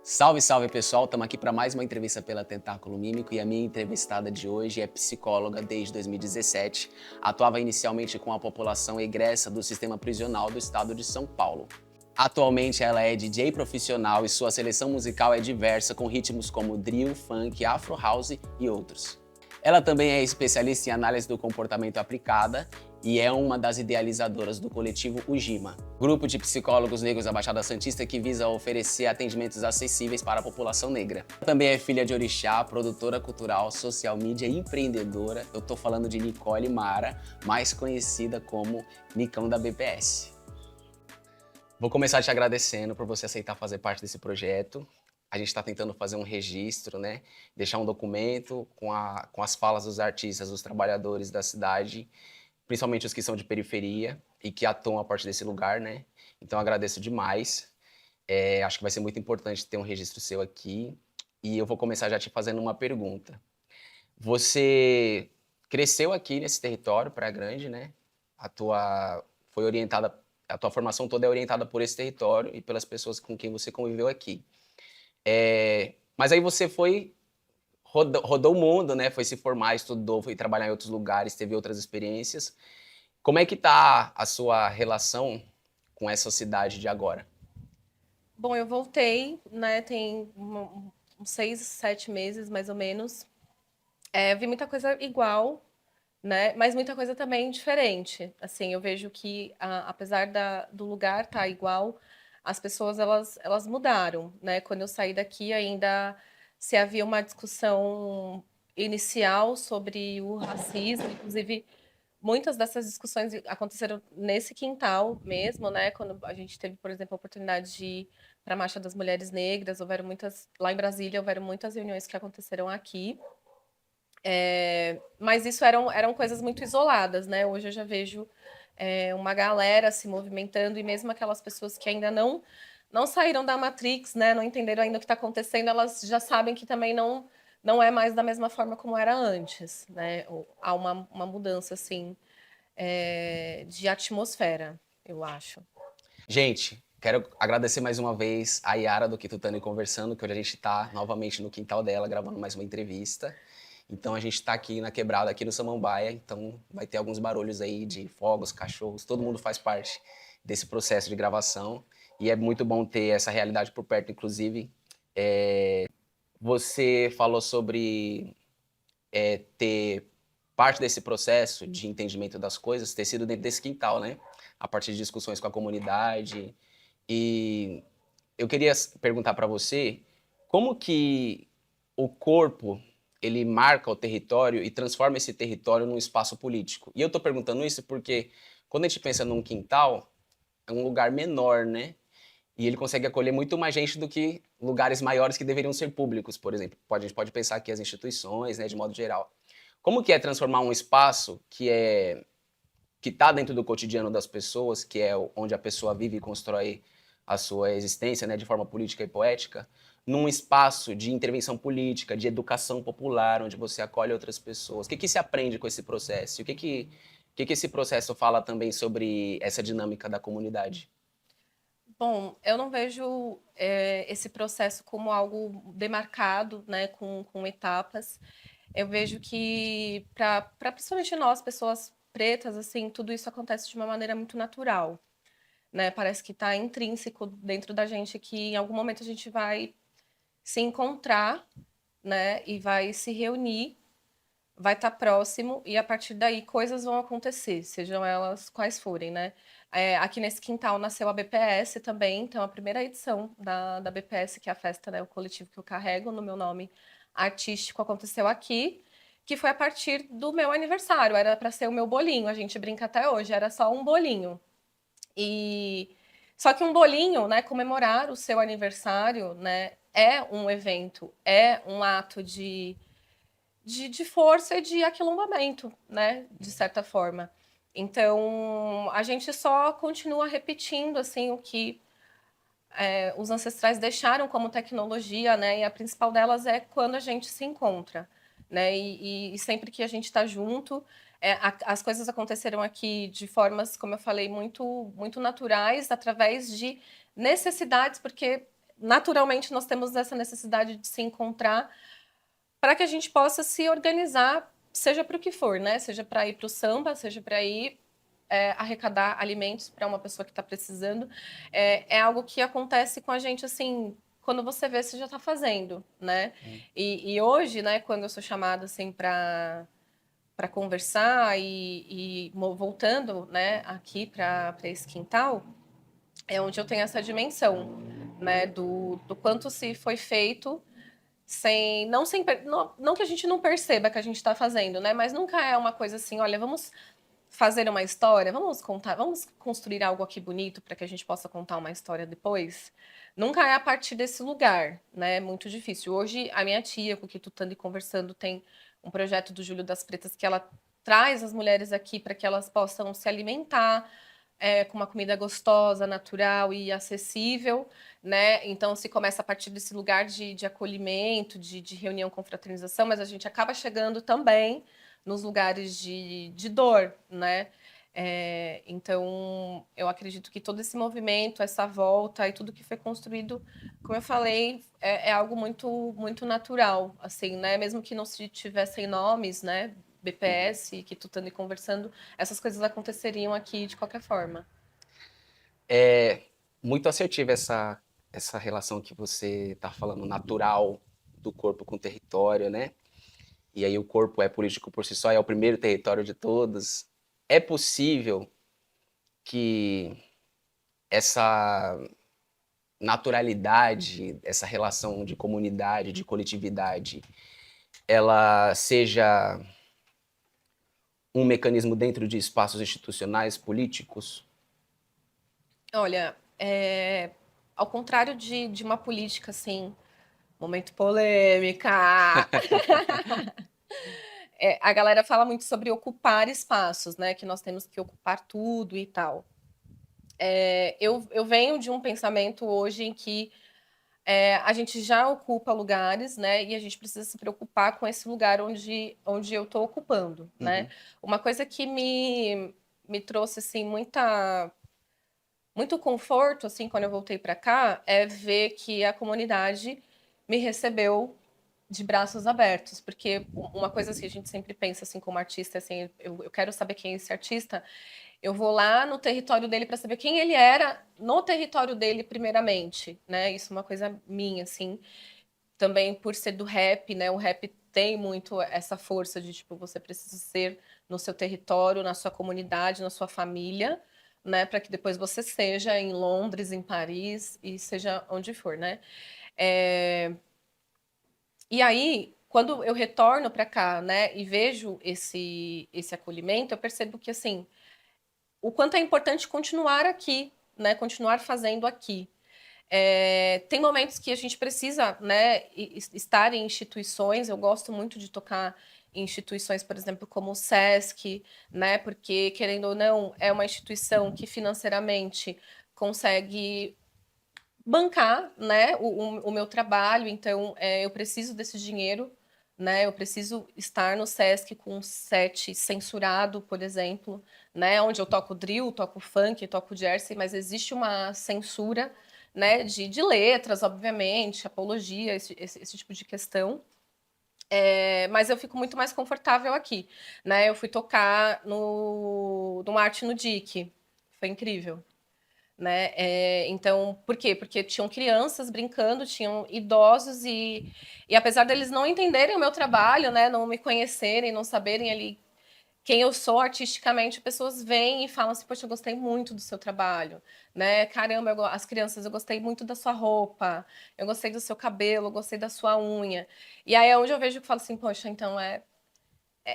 Salve, salve pessoal, estamos aqui para mais uma entrevista pela Tentáculo Mímico e a minha entrevistada de hoje é psicóloga desde 2017, atuava inicialmente com a população egressa do sistema prisional do estado de São Paulo. Atualmente ela é DJ profissional e sua seleção musical é diversa com ritmos como drill, funk, afro house e outros. Ela também é especialista em análise do comportamento aplicada e é uma das idealizadoras do coletivo UGIMA, grupo de psicólogos negros da Baixada Santista que visa oferecer atendimentos acessíveis para a população negra. Também é filha de orixá, produtora cultural, social media e empreendedora. Eu tô falando de Nicole Mara, mais conhecida como Nicão da BPS. Vou começar te agradecendo por você aceitar fazer parte desse projeto. A gente está tentando fazer um registro, né? Deixar um documento com as falas dos artistas, dos trabalhadores da cidade, principalmente os que são de periferia e que atuam a partir desse lugar, né? Então agradeço demais. Acho que vai ser muito importante ter um registro seu aqui. E eu vou começar já te fazendo uma pergunta. Você cresceu aqui nesse território, Praia Grande, né? Foi orientada, a tua formação toda é orientada por esse território e pelas pessoas com quem você conviveu aqui. Mas aí você rodou o mundo, né? Foi se formar, estudou, foi trabalhar em outros lugares, teve outras experiências. Como é que tá a sua relação com essa cidade de agora? Bom, eu voltei, né, tem uns 6, 7 meses, mais ou menos. Vi muita coisa igual, né, mas muita coisa também diferente. Assim, eu vejo que, apesar do lugar estar igual, as pessoas, elas mudaram, né. Quando eu saí daqui, ainda se havia uma discussão inicial sobre o racismo, inclusive muitas dessas discussões aconteceram nesse quintal mesmo, né? Quando a gente teve, por exemplo, a oportunidade de ir para a Marcha das Mulheres Negras, houveram muitas, lá em Brasília, houveram muitas reuniões que aconteceram aqui. Mas isso eram coisas muito isoladas, né? Hoje eu já vejo uma galera se movimentando e mesmo aquelas pessoas que ainda não saíram da Matrix, né? Não entenderam ainda o que está acontecendo, elas já sabem que também não é mais da mesma forma como era antes, né? Há uma mudança, assim, de atmosfera, eu acho. Gente, quero agradecer mais uma vez a Yara do Kitutano e Conversando, que hoje a gente está novamente no quintal dela, gravando mais uma entrevista. Então a gente está aqui na quebrada, aqui no Samambaia, então vai ter alguns barulhos aí de fogos, cachorros, todo mundo faz parte desse processo de gravação. E é muito bom ter essa realidade por perto, inclusive. Você falou sobre ter parte desse processo de entendimento das coisas ter sido dentro desse quintal, né? A partir de discussões com a comunidade. E eu queria perguntar para você como que o corpo ele marca o território e transforma esse território num espaço político. E eu estou perguntando isso porque quando a gente pensa num quintal, é um lugar menor, né? E ele consegue acolher muito mais gente do que lugares maiores que deveriam ser públicos, por exemplo. A gente pode pensar aqui as instituições, né, de modo geral. Como que é transformar um espaço que está dentro do cotidiano das pessoas, que é onde a pessoa vive e constrói a sua existência, né, de forma política e poética, num espaço de intervenção política, de educação popular, onde você acolhe outras pessoas? O que se aprende com esse processo? O que esse processo fala também sobre essa dinâmica da comunidade? Bom, eu não vejo esse processo como algo demarcado, né, com etapas. Eu vejo que, para principalmente nós, pessoas pretas, assim, tudo isso acontece de uma maneira muito natural, né? Parece que está intrínseco dentro da gente que em algum momento a gente vai se encontrar, né? E vai se reunir, vai estar próximo e a partir daí coisas vão acontecer, sejam elas quais forem, né? Aqui nesse quintal nasceu a BPS também, então a primeira edição da BPS, que é a festa, né, o coletivo que eu carrego no meu nome artístico, aconteceu aqui, que foi a partir do meu aniversário, era para ser o meu bolinho, a gente brinca até hoje, era só um bolinho. E só que um bolinho, né, comemorar o seu aniversário, né, é um evento, é um ato de força e de aquilombamento, né, de certa forma. Então, a gente só continua repetindo, assim, o que os ancestrais deixaram como tecnologia, né, e a principal delas é quando a gente se encontra, né, e sempre que a gente está junto, as coisas aconteceram aqui de formas, como eu falei, muito, muito naturais, através de necessidades, porque naturalmente nós temos essa necessidade de se encontrar para que a gente possa se organizar, seja para o que for, né? Seja para ir para o samba, seja para ir arrecadar alimentos para uma pessoa que está precisando. É algo que acontece com a gente, assim, quando você vê, você já está fazendo, né? E hoje, né, quando eu sou chamada, assim, para conversar voltando, né, aqui para esse quintal, é onde eu tenho essa dimensão, né, do quanto se foi feito não que a gente não perceba que a gente está fazendo, né, mas nunca é uma coisa assim, olha, vamos fazer uma história, vamos contar, vamos construir algo aqui bonito para que a gente possa contar uma história depois. Nunca é a partir desse lugar, né? É muito difícil. Hoje, a minha tia, com quem tu estando e conversando, tem um projeto do Júlio das Pretas que ela traz as mulheres aqui para que elas possam se alimentar com uma comida gostosa, natural e acessível, né? Então, se começa a partir desse lugar de acolhimento, de reunião com fraternização, mas a gente acaba chegando também nos lugares de dor, né? Então, eu acredito que todo esse movimento, essa volta e tudo que foi construído, como eu falei, é algo muito, muito natural, assim, né? Mesmo que não se tivessem nomes, né? BPS, que tu estando e conversando, essas coisas aconteceriam aqui de qualquer forma. É muito assertiva essa relação que você está falando, natural do corpo com o território, né? E aí o corpo é político por si só, é o primeiro território de todos. É possível que essa naturalidade, essa relação de comunidade, de coletividade, ela seja um mecanismo dentro de espaços institucionais políticos? Olha, ao contrário de uma política, assim, momento polêmica, a galera fala muito sobre ocupar espaços, né? Que nós temos que ocupar tudo e tal. Eu venho de um pensamento hoje em que a gente já ocupa lugares, né? E a gente precisa se preocupar com esse lugar onde eu estou ocupando, né? Uma coisa que me trouxe, assim, muito conforto, assim, quando eu voltei para cá, é ver que a comunidade me recebeu de braços abertos, porque uma coisa que a gente sempre pensa, assim, como artista, assim, eu quero saber quem é esse artista, eu vou lá no território dele para saber quem ele era no território dele, primeiramente, né? Isso é uma coisa minha, assim, também por ser do rap, né? O rap tem muito essa força de, tipo, você precisa ser no seu território, na sua comunidade, na sua família, né? Para que depois você seja em Londres, em Paris e seja onde for, né? E aí, quando eu retorno para cá, né, e vejo esse acolhimento, eu percebo que, assim, o quanto é importante continuar aqui, né, continuar fazendo aqui. Tem momentos que a gente precisa, né, estar em instituições. Eu gosto muito de tocar em instituições, por exemplo, como o SESC, né, porque, querendo ou não, é uma instituição que financeiramente consegue bancar, né, o meu trabalho. Então, eu preciso desse dinheiro, né? Eu preciso estar no SESC com um set censurado, por exemplo, né? Onde eu toco drill, toco funk, toco jersey, mas existe uma censura, né? De letras, obviamente, apologia, esse tipo de questão. Mas eu fico muito mais confortável aqui, né? Eu fui tocar no Arte no Dic, foi incrível, né? Então, por quê? Porque tinham crianças brincando, tinham idosos e apesar deles não entenderem o meu trabalho, né, não me conhecerem, não saberem ali quem eu sou artisticamente, pessoas vêm e falam assim, poxa, eu gostei muito do seu trabalho, né? Caramba, as crianças, eu gostei muito da sua roupa, eu gostei do seu cabelo, eu gostei da sua unha. E aí é onde eu vejo que eu falo assim, poxa, então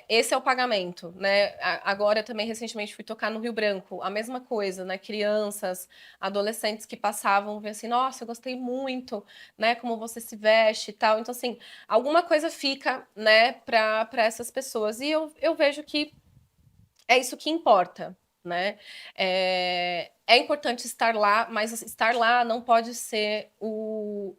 esse é o pagamento, né? Agora também recentemente fui tocar no Rio Branco, a mesma coisa, né? Crianças, adolescentes que passavam, vê assim, nossa, eu gostei muito, né? Como você se veste e tal. Então, assim, alguma coisa fica, né, para essas pessoas. E eu vejo que é isso que importa, né? É importante estar lá, mas estar lá não pode ser o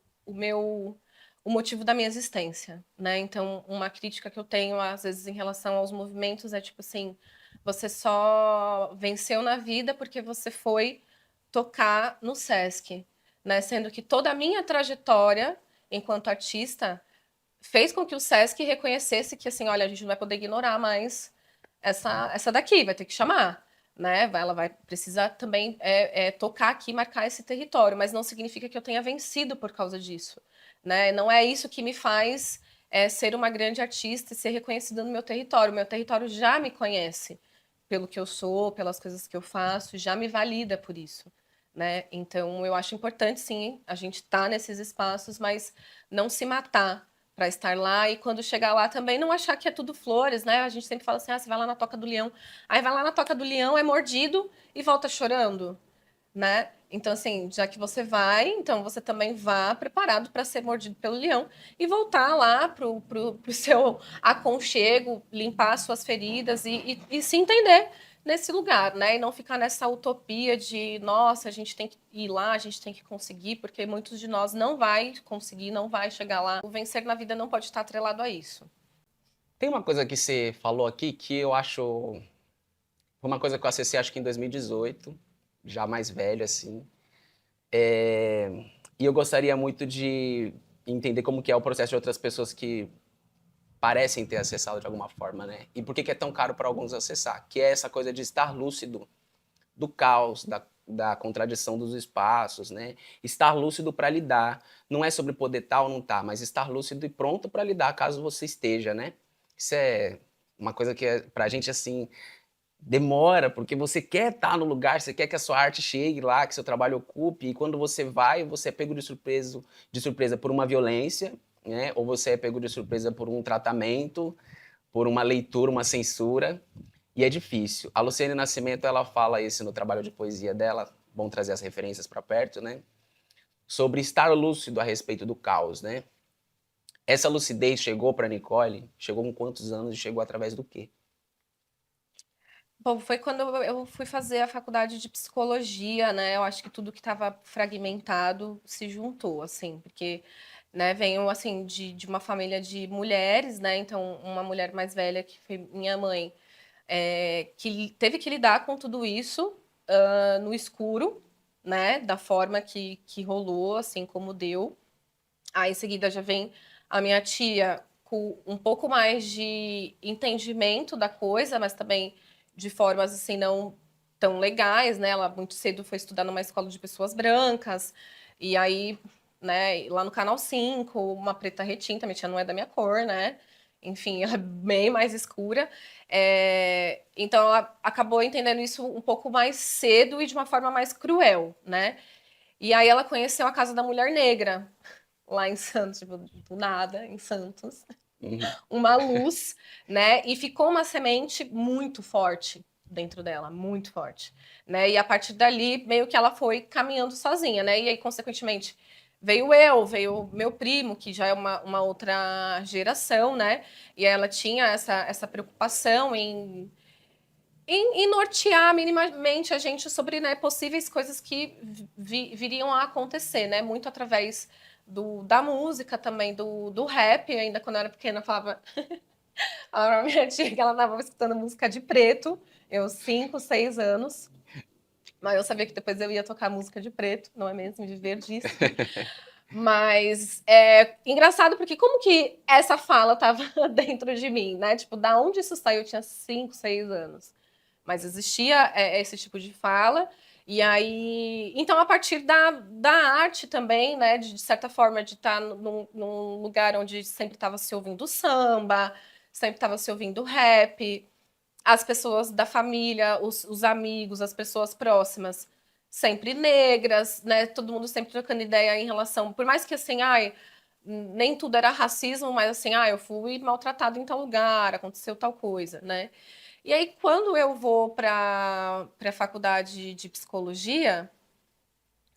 motivo da minha existência, né? Então, uma crítica que eu tenho, às vezes, em relação aos movimentos é tipo assim, você só venceu na vida porque você foi tocar no Sesc, né? Sendo que toda a minha trajetória enquanto artista fez com que o Sesc reconhecesse que, assim, olha, a gente não vai poder ignorar mais essa daqui, vai ter que chamar, né? Ela vai precisar também tocar aqui, marcar esse território, mas não significa que eu tenha vencido por causa disso, né? Não é isso que me faz ser uma grande artista e ser reconhecida no meu território. O meu território já me conhece pelo que eu sou, pelas coisas que eu faço, já me valida por isso, né? Então, eu acho importante, sim, a gente estar nesses espaços, mas não se matar para estar lá e quando chegar lá também não achar que é tudo flores, né? A gente sempre fala assim, você vai lá na Toca do Leão, aí vai lá na Toca do Leão, é mordido e volta chorando, né? Então, assim, já que você vai, então você também vá preparado para ser mordido pelo leão e voltar lá pro seu aconchego, limpar suas feridas e se entender nesse lugar, né? E não ficar nessa utopia de, nossa, a gente tem que ir lá, a gente tem que conseguir, porque muitos de nós não vai conseguir, não vai chegar lá. O vencer na vida não pode estar atrelado a isso. Tem uma coisa que você falou aqui que eu acho. Foi uma coisa que eu acessei acho que em 2018, já mais velho, assim. E eu gostaria muito de entender como que é o processo de outras pessoas que parecem ter acessado de alguma forma, né? E por que que é tão caro para alguns acessar? Que é essa coisa de estar lúcido do caos, da contradição dos espaços, né? Estar lúcido para lidar. Não é sobre poder estar ou não estar, mas estar lúcido e pronto para lidar caso você esteja, né? Isso é uma coisa que pra gente assim demora, porque você quer estar no lugar, você quer que a sua arte chegue lá, que seu trabalho ocupe, e quando você vai, você é pego de surpresa por uma violência, né? Ou você é pego de surpresa por um tratamento, por uma leitura, uma censura, e é difícil. A Luciane Nascimento, ela fala isso no trabalho de poesia dela, bom trazer as referências para perto, né? Sobre estar lúcido a respeito do caos, né? Essa lucidez chegou para Nicole, chegou com quantos anos e chegou através do quê? Bom, foi quando eu fui fazer a faculdade de psicologia, né? Eu acho que tudo que estava fragmentado se juntou, assim, porque, né, venho, assim, de uma família de mulheres, né? Então, uma mulher mais velha, que foi minha mãe, que teve que lidar com tudo isso, no escuro, né? Da forma que rolou, assim, como deu. Aí, em seguida, já vem a minha tia com um pouco mais de entendimento da coisa, mas também de formas assim não tão legais, né? Ela muito cedo foi estudar numa escola de pessoas brancas, e aí, né, lá no Canal 5 uma preta retinta, minha tia não é da minha cor, né? Enfim, ela é bem mais escura. Então, ela acabou entendendo isso um pouco mais cedo e de uma forma mais cruel, né? E aí ela conheceu a Casa da Mulher Negra, lá em Santos, tipo, do nada, em Santos, Uhum. uma luz, né? E ficou uma semente muito forte dentro dela, muito forte, né? E a partir dali, meio que ela foi caminhando sozinha, né? E aí, consequentemente, veio meu primo, que já é uma outra geração, né? E ela tinha essa preocupação em nortear minimamente a gente sobre, né, possíveis coisas que viriam a acontecer, né? Muito através da música também, do rap. Ainda quando eu era pequena, eu falava. A minha tia que ela estava escutando música de preto, eu 5, 6 anos. Mas eu sabia que depois eu ia tocar música de preto, não é mesmo? Viver disso. Mas é engraçado porque como que essa fala estava dentro de mim, né? Tipo, da onde isso saiu? Eu tinha 5, 6 anos. Mas existia esse tipo de fala. E aí, então a partir da arte também, né, de certa forma de estar num lugar onde sempre estava se ouvindo samba, sempre estava se ouvindo rap, as pessoas da família, os amigos, as pessoas próximas, sempre negras, né, todo mundo sempre trocando ideia em relação, por mais que assim, ai, nem tudo era racismo, mas assim, eu fui maltratado em tal lugar, aconteceu tal coisa, né? E aí, quando eu vou para a faculdade de psicologia,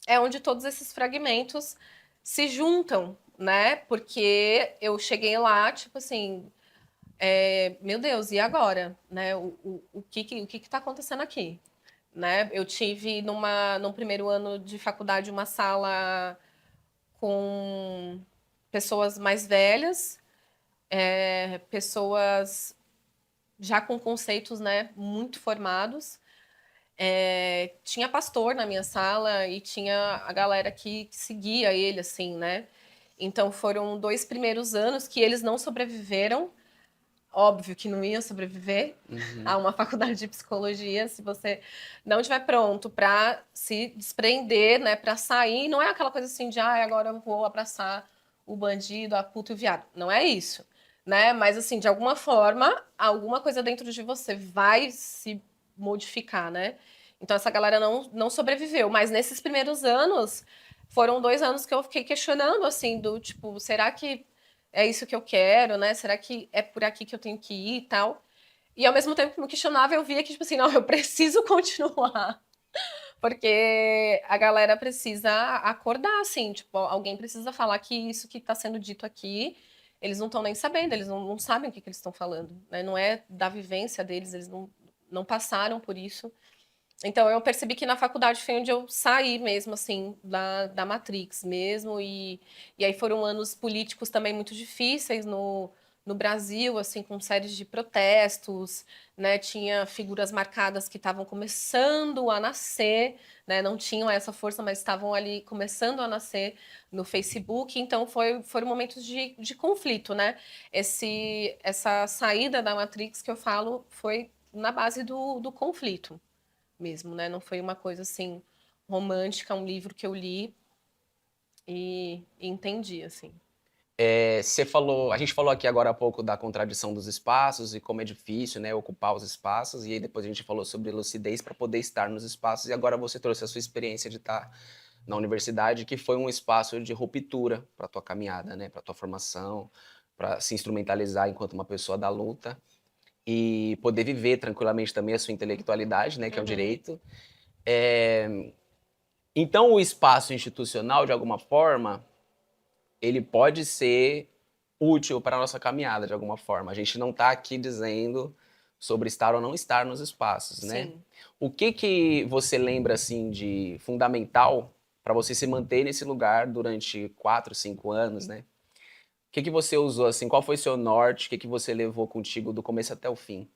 é onde todos esses fragmentos se juntam, né? Porque eu cheguei lá, tipo assim, meu Deus, e agora? Né? O que está acontecendo aqui? Né? Eu tive num primeiro ano de faculdade uma sala com pessoas mais velhas, pessoas já com conceitos, né, muito formados. Tinha pastor na minha sala e tinha a galera que seguia ele, assim, né? Então foram 2 primeiros anos que eles não sobreviveram. Óbvio que não iam sobreviver a Uhum. uma faculdade de psicologia se você não estiver pronto para se desprender, né, para sair. Não é aquela coisa assim de, ah, agora eu vou abraçar o bandido, a puta e o viado. Não é isso, né? Mas assim, de alguma forma, alguma coisa dentro de você vai se modificar, né? Então essa galera não sobreviveu. Mas nesses primeiros anos, foram 2 anos que eu fiquei questionando, assim, do tipo, será que é isso que eu quero, né? Será que é por aqui que eu tenho que ir e tal? E ao mesmo tempo que me questionava, eu via que, tipo assim, não, eu preciso continuar. Porque a galera precisa acordar, assim, tipo, alguém precisa falar que isso que está sendo dito aqui, eles não estão nem sabendo, eles não sabem o que eles estão falando, né? Não é da vivência deles, eles não passaram por isso. Então eu percebi que na faculdade foi onde eu saí mesmo, assim, da Matrix mesmo, e aí foram anos políticos também muito difíceis no Brasil, assim, com séries de protestos, né, tinha figuras marcadas que estavam começando a nascer, né, não tinham essa força, mas estavam ali começando a nascer no Facebook, então foram momentos de conflito, né, essa saída da Matrix que eu falo foi na base do conflito mesmo, né? Não foi uma coisa assim romântica, um livro que eu li e entendi, assim. Você falou, a gente falou aqui agora há pouco da contradição dos espaços e como é difícil, né, ocupar os espaços, e aí depois a gente falou sobre lucidez para poder estar nos espaços, e agora você trouxe a sua experiência de estar na universidade, que foi um espaço de ruptura para tua caminhada, né, para tua formação, para se instrumentalizar enquanto uma pessoa da luta e poder viver tranquilamente também a sua intelectualidade, né, que é um Uhum. direito. Então, o espaço institucional, de alguma forma, ele pode ser útil para a nossa caminhada, de alguma forma. A gente não está aqui dizendo sobre estar ou não estar nos espaços, né? Sim. O que que você lembra, assim, de fundamental para você se manter nesse lugar durante 4, 5 anos, né? O que que você usou, assim, qual foi seu norte, o que que você levou contigo do começo até o fim?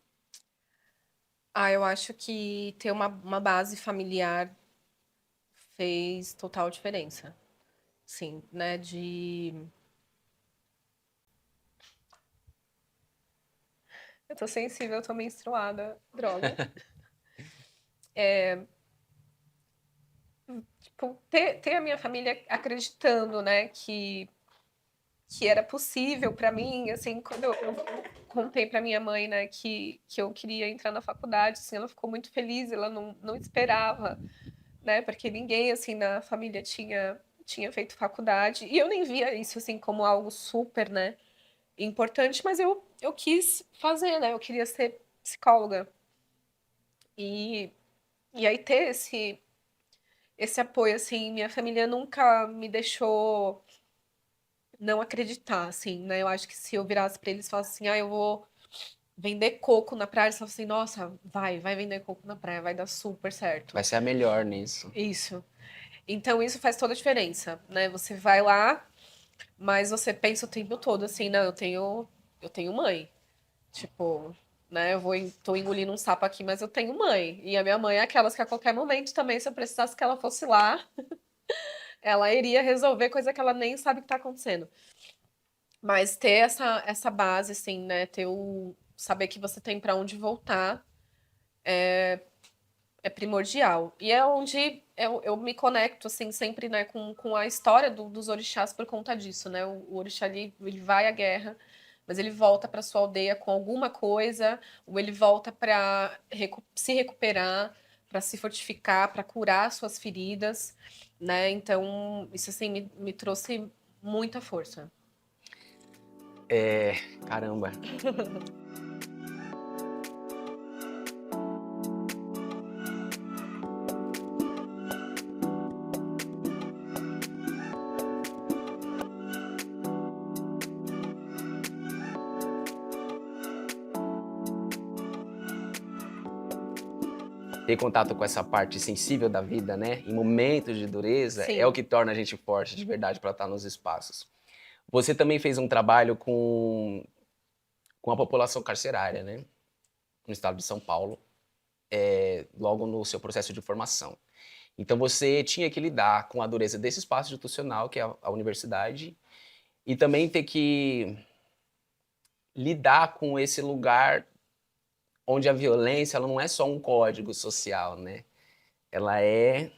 Ah, eu acho que ter uma base familiar fez total diferença. Sim, né? Eu tô sensível, eu tô menstruada. Droga. Tipo, ter a minha família acreditando, né, que era possível para mim, assim, quando eu contei para minha mãe, né, que eu queria entrar na faculdade, assim, ela ficou muito feliz, ela não esperava, né, porque ninguém, assim, na família tinha feito faculdade, e eu nem via isso, assim, como algo super, né, importante, mas eu quis fazer, né, eu queria ser psicóloga, e, e aí ter esse apoio, assim, minha família nunca me deixou não acreditar, assim, né? Eu acho que se eu virasse pra eles e falasse assim, ah, eu vou vender coco na praia, eles falavam assim, nossa, vai vender coco na praia, vai dar super certo. Vai ser a melhor nisso. Isso. Então isso faz toda a diferença, né? Você vai lá, mas você pensa o tempo todo assim, não, eu tenho mãe. Tipo, né? Tô engolindo um sapo aqui, mas eu tenho mãe. E a minha mãe é aquelas que a qualquer momento também, se eu precisasse que ela fosse lá, ela iria resolver coisa que ela nem sabe que tá acontecendo. Mas ter essa base, assim, né? Saber que você tem para onde voltar é primordial. E é onde eu me conecto, assim, sempre, né, com a história dos orixás por conta disso, né? O orixá, ele vai à guerra, mas ele volta para sua aldeia com alguma coisa, ou ele volta para se recuperar, para se fortificar, para curar suas feridas, né? Então, isso, assim, me trouxe muita força. Caramba. Ter contato com essa parte sensível da vida, né, em momentos de dureza, é o Sim. que torna a gente forte de verdade para estar nos espaços. Você também fez um trabalho com a população carcerária, né, no estado de São Paulo. logo no seu processo de formação. Então você tinha que lidar com a dureza desse espaço institucional, que é a universidade, e também ter que lidar com esse lugar onde a violência ela não é só um código social, né? Ela é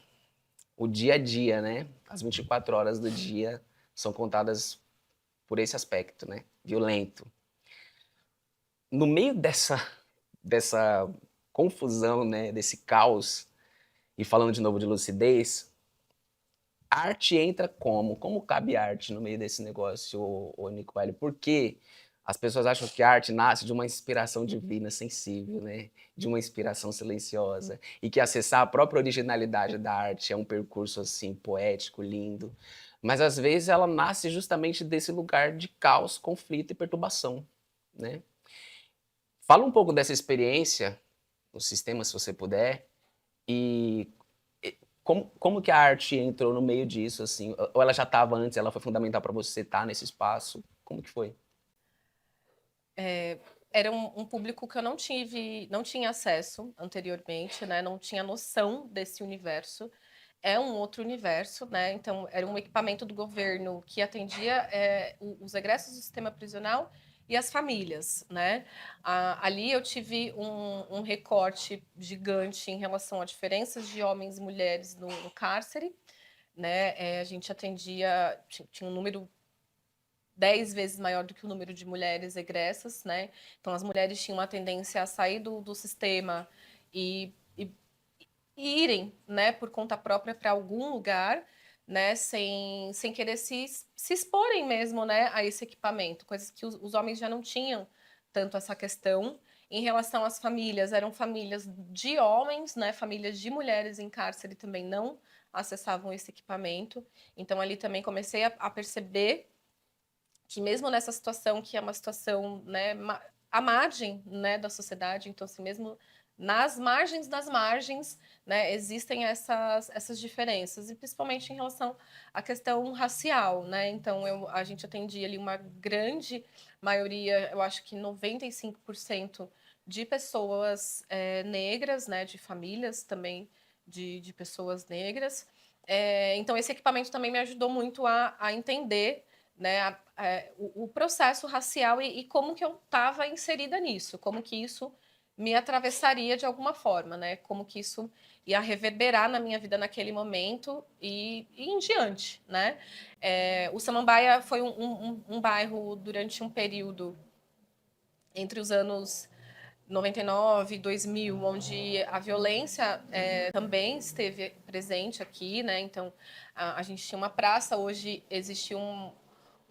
o dia a dia, né? As 24 horas do dia são contadas por esse aspecto, né? Violento. No meio dessa confusão, né? Desse caos, e falando de novo de lucidez, a arte entra como? Como cabe arte no meio desse negócio, ô Nicole? Por que as pessoas acham que a arte nasce de uma inspiração divina, sensível, né? De uma inspiração silenciosa. E que acessar a própria originalidade da arte é um percurso, assim, poético, lindo. Mas, às vezes, ela nasce justamente desse lugar de caos, conflito e perturbação, né? Fala um pouco dessa experiência no sistema, se você puder, e como que a arte entrou no meio disso, assim? Ou ela já estava antes, ela foi fundamental para você estar nesse espaço? Como que foi? Era um público que eu não tinha acesso anteriormente, né? Não tinha noção desse universo. É um outro universo, né? Então, era um equipamento do governo que atendia os egressos do sistema prisional e as famílias, né? Ali eu tive um recorte gigante em relação a diferenças de homens e mulheres no cárcere, né? A gente atendia, tinha um número 10 vezes maior do que o número de mulheres egressas, né? Então, as mulheres tinham uma tendência a sair do sistema e irem, né, por conta própria para algum lugar, né, sem querer se exporem mesmo, né, a esse equipamento, coisas que os homens já não tinham tanto essa questão. Em relação às famílias, eram famílias de homens, né, famílias de mulheres em cárcere também não acessavam esse equipamento. Então, ali também comecei a perceber que mesmo nessa situação, que é uma situação, né, à margem, né, da sociedade, então, assim, mesmo nas margens das margens, né, existem essas diferenças, e principalmente em relação à questão racial, né, então a gente atendia ali uma grande maioria, eu acho que 95% de pessoas negras, né, de famílias também de pessoas negras, então esse equipamento também me ajudou muito a entender, né, o processo racial e como que eu estava inserida nisso, como que isso me atravessaria de alguma forma, né? Como que isso ia reverberar na minha vida naquele momento e em diante, né? O Samambaia foi um bairro durante um período entre os anos 99 e 2000, onde a violência também esteve presente aqui, né? Então, a gente tinha uma praça, hoje existe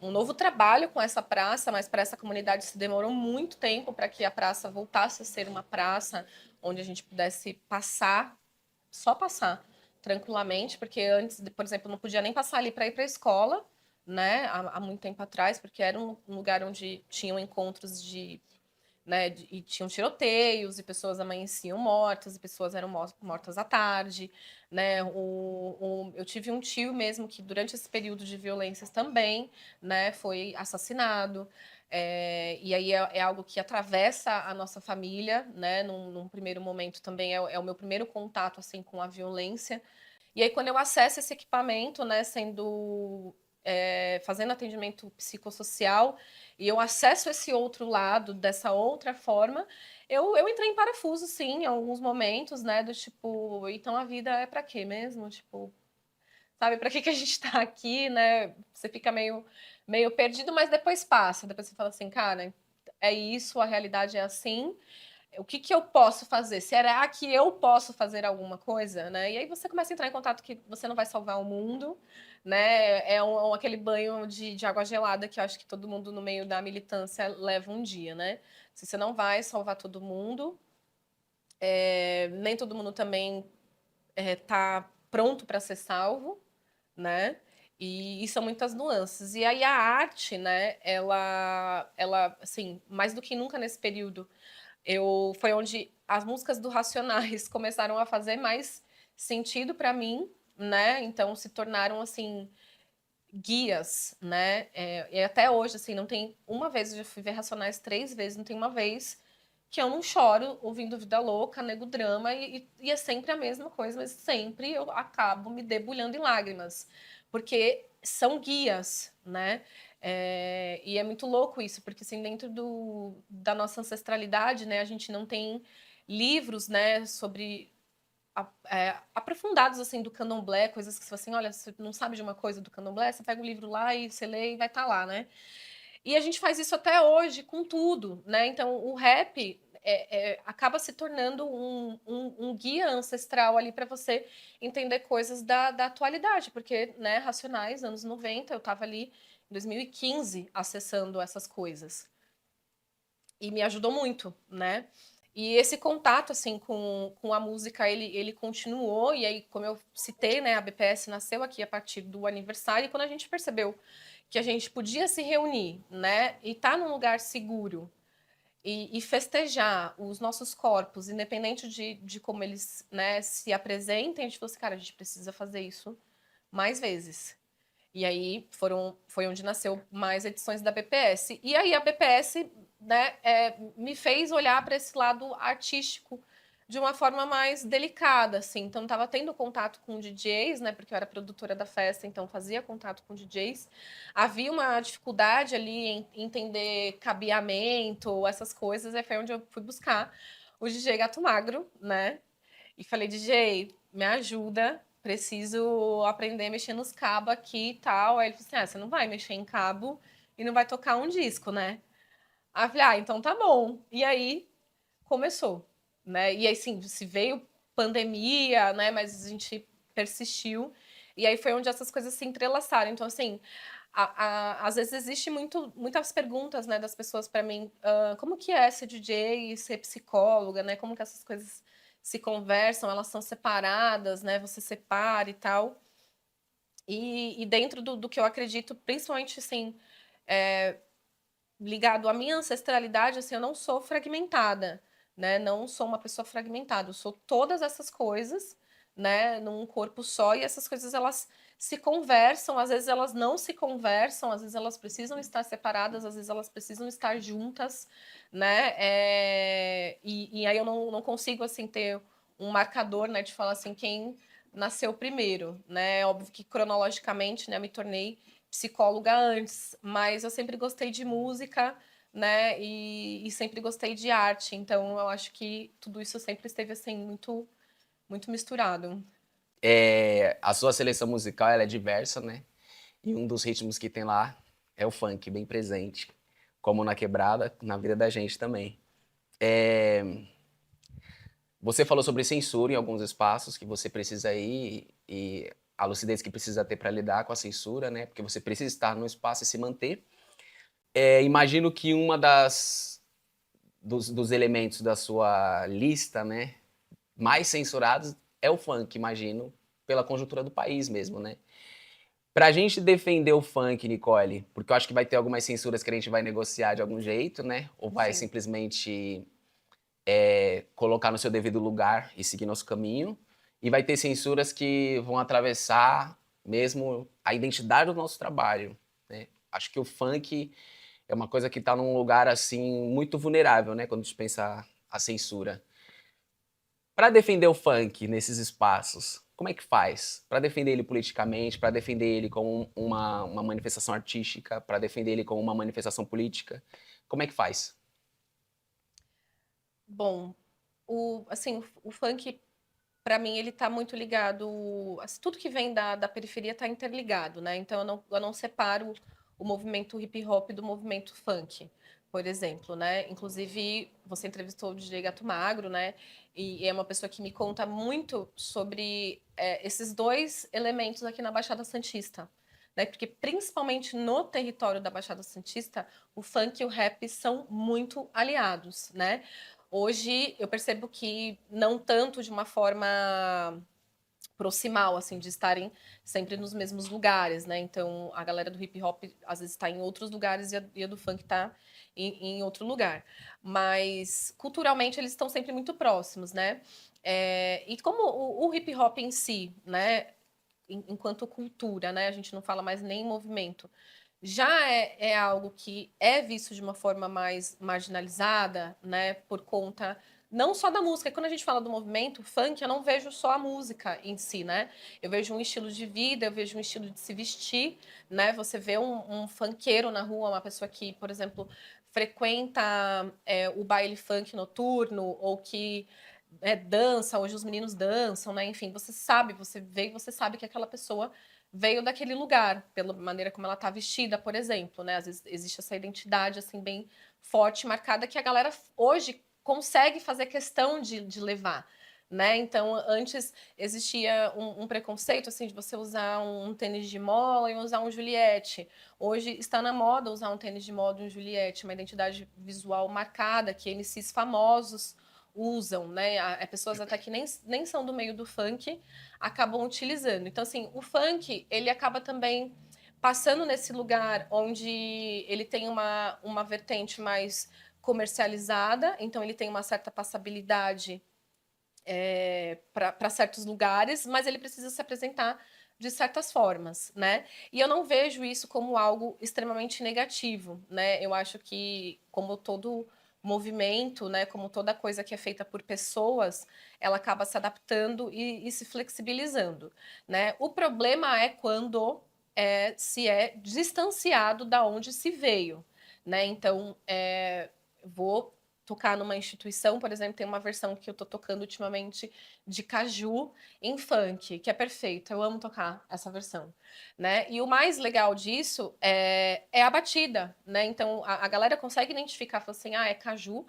um novo trabalho com essa praça, mas para essa comunidade se demorou muito tempo para que a praça voltasse a ser uma praça onde a gente pudesse passar, só passar tranquilamente, porque antes, por exemplo, não podia nem passar ali para ir para a escola, né? Há muito tempo atrás, porque era um lugar onde tinham encontros né, e tinham tiroteios, e pessoas amanheciam mortas, e pessoas eram mortas à tarde, né, eu tive um tio mesmo que durante esse período de violências também, né, foi assassinado, e aí é algo que atravessa a nossa família, né, num primeiro momento também é o meu primeiro contato, assim, com a violência, e aí quando eu acesso esse equipamento, né, fazendo atendimento psicossocial, e eu acesso esse outro lado dessa outra forma, eu entrei em parafuso, sim, em alguns momentos, né, do tipo, então a vida é pra quê mesmo? Tipo, sabe, pra que a gente tá aqui, né? Você fica meio perdido, mas depois passa, depois você fala assim, cara, é isso, a realidade é assim, o que que eu posso fazer? Será que eu posso fazer alguma coisa, né? E aí você começa a entrar em contato que você não vai salvar o mundo, né? Aquele banho de água gelada que eu acho que todo mundo no meio da militância leva um dia, né? Se você não vai salvar todo mundo, nem todo mundo também tá pronto para ser salvo, né? E são muitas nuances. E aí a arte, né? Assim, mais do que nunca nesse período foi onde as músicas do Racionais começaram a fazer mais sentido para mim, né? Então se tornaram assim guias, né? E até hoje assim não tem uma vez, eu já fui ver Racionais 3 vezes, não tem uma vez que eu não choro ouvindo Vida Louca, Nego Drama, e é sempre a mesma coisa, mas sempre eu acabo me debulhando em lágrimas, porque são guias, né? E é muito louco isso, porque assim, dentro da nossa ancestralidade, né, a gente não tem livros, né, sobre aprofundados assim do candomblé, coisas que você fala assim, olha, você não sabe de uma coisa do candomblé, você pega o livro lá e você lê e vai estar lá, né? E a gente faz isso até hoje com tudo, né? Então o rap acaba se tornando um guia ancestral ali para você entender coisas da atualidade, porque, né, Racionais, anos 90, eu estava ali em 2015 acessando essas coisas. E me ajudou muito, né? E esse contato, assim, com a música, ele continuou, e aí, como eu citei, né, a BPS nasceu aqui a partir do aniversário, e quando a gente percebeu que a gente podia se reunir, né, e estar num lugar seguro, e festejar os nossos corpos, independente de como eles, né, se apresentem, a gente falou assim, cara, a gente precisa fazer isso mais vezes. E aí foi onde nasceu mais edições da BPS. E aí a BPS, né, me fez olhar para esse lado artístico de uma forma mais delicada, assim. Então estava tendo contato com DJs, né, porque eu era produtora da festa, então fazia contato com DJs. Havia uma dificuldade ali em entender cabeamento, essas coisas, e foi onde eu fui buscar o DJ Gato Magro, né? E falei, DJ, me ajuda, preciso aprender a mexer nos cabos aqui e tal. Aí ele falou assim: você não vai mexer em cabo e não vai tocar um disco, né? Aí eu falei, então tá bom. E aí começou, né? E aí, sim, se veio pandemia, né? Mas a gente persistiu. E aí foi onde essas coisas se entrelaçaram. Então, assim, às vezes existe muitas perguntas, né, das pessoas para mim, como que é ser DJ e ser psicóloga, né? Como que essas coisas se conversam, elas são separadas, né? Você separa e tal. E dentro do que eu acredito, principalmente assim, ligado à minha ancestralidade, assim, eu não sou fragmentada, né? Não sou uma pessoa fragmentada, eu sou todas essas coisas, né, num corpo só, e essas coisas elas se conversam, às vezes elas não se conversam, às vezes elas precisam estar separadas, às vezes elas precisam estar juntas, né? E aí eu não consigo assim ter um marcador, né, de falar assim quem nasceu primeiro, né? Óbvio que cronologicamente, né, eu me tornei psicóloga antes, mas eu sempre gostei de música, né? E sempre gostei de arte. Então eu acho que tudo isso sempre esteve assim muito misturado. A sua seleção musical ela é diversa, né? E um dos ritmos que tem lá é o funk, bem presente. Como na quebrada, na vida da gente também. É, Você falou sobre censura em alguns espaços que você precisa ir e a lucidez que precisa ter para lidar com a censura, né? Porque você precisa estar no espaço e se manter. Imagino que uma dos elementos da sua lista, né, mais censurados é o funk, imagino, pela conjuntura do país mesmo, né? Pra gente defender o funk, Nicole, porque eu acho que vai ter algumas censuras que a gente vai negociar de algum jeito, né? Ou vai Sim. simplesmente colocar no seu devido lugar e seguir nosso caminho. E vai ter censuras que vão atravessar mesmo a identidade do nosso trabalho, né? Acho que o funk é uma coisa que está num lugar assim muito vulnerável, né? Quando a gente pensa a censura. Para defender o funk nesses espaços, como é que faz? Para defender ele politicamente, para defender ele como uma manifestação artística, para defender ele como uma manifestação política, como é que faz? Bom, assim, o funk, para mim, ele tá muito ligado. Assim, tudo que vem da periferia tá interligado, né? Então eu não separo o movimento hip hop do movimento funk, por exemplo, né? Inclusive, você entrevistou o DJ Gato Magro, né? E é uma pessoa que me conta muito sobre esses dois elementos aqui na Baixada Santista. Né? Porque principalmente no território da Baixada Santista, o funk e o rap são muito aliados, né? Hoje eu percebo que não tanto de uma forma proximal, assim, de estarem sempre nos mesmos lugares, né? Então a galera do hip hop às vezes está em outros lugares e a do funk está em outro lugar. Mas culturalmente eles estão sempre muito próximos, né? E como o hip hop em si, né? Enquanto cultura, né? A gente não fala mais nem movimento. já é algo que é visto de uma forma mais marginalizada, né, por conta não só da música. Quando a gente fala do movimento funk, eu não vejo só a música em si, né? Eu vejo um estilo de vida, eu vejo um estilo de se vestir, né? Você vê um funkeiro na rua, uma pessoa que, por exemplo, frequenta o baile funk noturno ou que dança, hoje os meninos dançam, né? Enfim, você sabe, você vê e você sabe que aquela pessoa veio daquele lugar, pela maneira como ela tá vestida, por exemplo, né? Às vezes existe essa identidade, assim, bem forte, marcada, que a galera hoje consegue fazer questão de levar, né? Então, antes existia um preconceito, assim, de você usar um tênis de mola e usar um Juliette. Hoje está na moda usar um tênis de moda e um Juliette, uma identidade visual marcada, que MCs famosos usam, né? Pessoas até que nem são do meio do funk acabam utilizando. Então, assim, o funk, ele acaba também passando nesse lugar onde ele tem uma vertente mais comercializada, então ele tem uma certa passabilidade para certos lugares, mas ele precisa se apresentar de certas formas, né? E eu não vejo isso como algo extremamente negativo, né? Eu acho que, como todo movimento, né, como toda coisa que é feita por pessoas, ela acaba se adaptando e se flexibilizando, né? O problema é quando se é distanciado da onde se veio, né? Então, vou tocar numa instituição, por exemplo, tem uma versão que eu tô tocando ultimamente de caju em funk, que é perfeita. Eu amo tocar essa versão, né? E o mais legal disso é a batida, né? Então a galera consegue identificar, fala assim, é caju,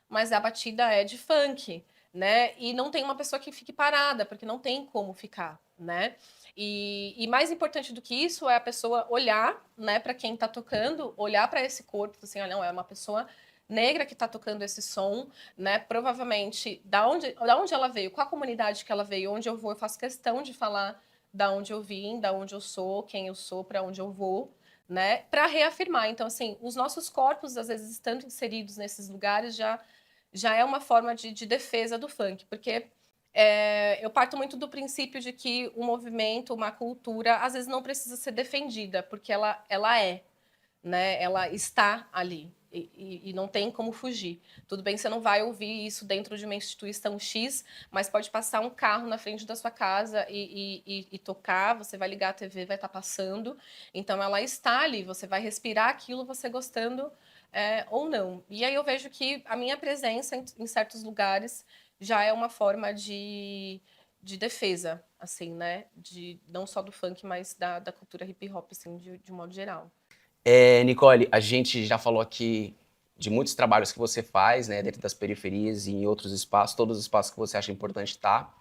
mas a batida é de funk, né? E não tem uma pessoa que fique parada, porque não tem como ficar, né? E mais importante do que isso é a pessoa olhar, né, para quem tá tocando, olhar para esse corpo, assim, olha, não, é uma pessoa negra que está tocando esse som, né? Provavelmente da onde ela veio, qual a comunidade que ela veio, onde eu vou, eu faço questão de falar da onde eu vim, da onde eu sou, quem eu sou, para onde eu vou, né? Para reafirmar. Então, assim, os nossos corpos, às vezes, estando inseridos nesses lugares, já é uma forma de defesa do funk, porque eu parto muito do princípio de que um movimento, uma cultura, às vezes não precisa ser defendida, porque ela é, né? Ela está ali e não tem como fugir. Tudo bem, você não vai ouvir isso dentro de uma instituição X, mas pode passar um carro na frente da sua casa e tocar, você vai ligar a TV, vai estar passando. Então ela está ali, você vai respirar aquilo, você gostando ou não. E aí eu vejo que a minha presença em certos lugares já é uma forma de defesa, assim, né? Não só do funk, mas da cultura hip hop, assim, de um modo geral. Nicole, a gente já falou aqui de muitos trabalhos que você faz, né, dentro das periferias e em outros espaços, todos os espaços que você acha importante estar,